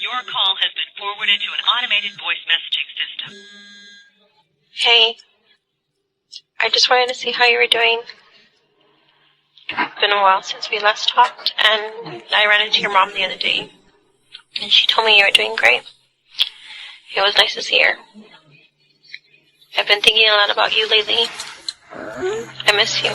Your call has been forwarded to an automated voice messaging system. Hey, I just wanted to see how you were doing. It's been a while since we last talked, and I ran into your mom the other day, and she told me you were doing great. It was nice to see her. I've been thinking a lot about you lately. I miss you.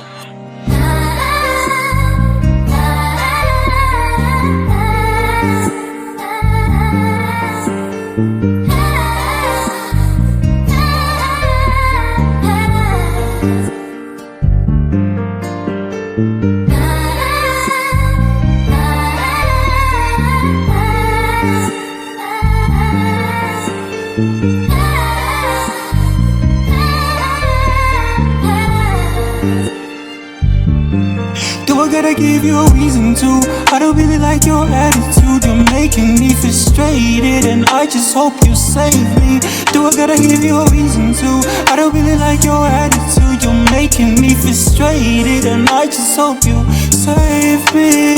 Do I gotta give you a reason to? I don't really like your attitude. You're making me frustrated, and I just hope you save me. Do I gotta give you a reason to? I don't really like your attitude. You're making me frustrated, and I just hope you save me.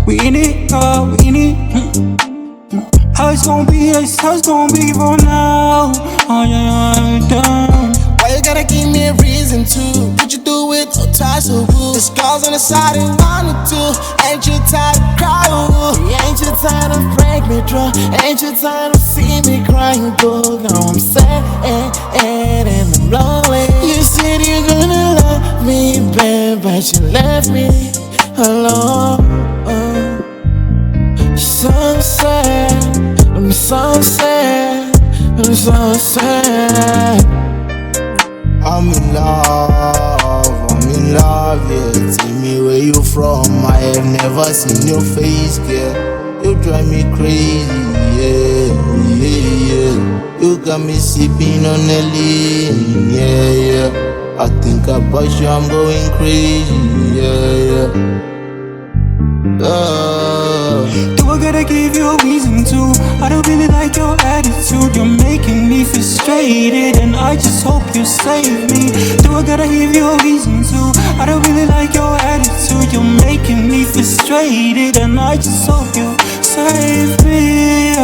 We in it, girl, we in it. How it's gonna be for now. Oh yeah, I'm down. Why you gotta give me a reason to? Could you do it or ties or wood? The scars on the side and one or two. Ain't you tired of crying? Ain't you tired of break me dry? Ain't you tired of see me crying? Boy, now I'm sad and I'm lonely. You said you're gonna love me, babe, but you left me alone. So sad, I'm so sad, I'm so sad. I'm in love, yeah. Tell me where you from, I have never seen your face, girl. You drive me crazy, yeah. You got me sipping on the lean, yeah. I think about you, I'm going crazy, yeah. Do I gotta give you a reason to? I don't really like your attitude. You're making me frustrated, and I just hope you save me. Do I gotta give you a reason to? I don't really like your attitude. You're making me frustrated, and I just hope you save me.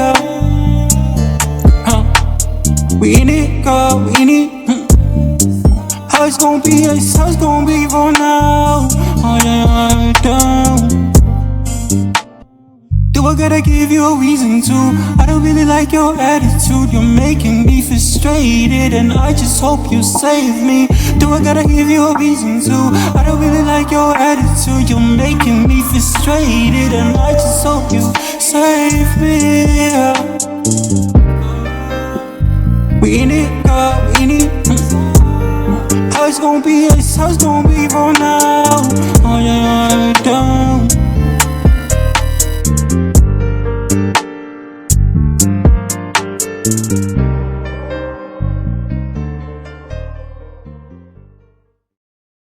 We in it, girl, we in it. How it's gonna be for now. Oh yeah, I'm down. Do I gotta give you a reason to? I don't really like your attitude. You're making me frustrated, and I just hope you save me. Do I gotta give you a reason to? I don't really like your attitude. You're making me frustrated, and I just hope you save me. We in it, girl, we in it. How it's gonna be for now. Oh yeah, I'm down. Thank you.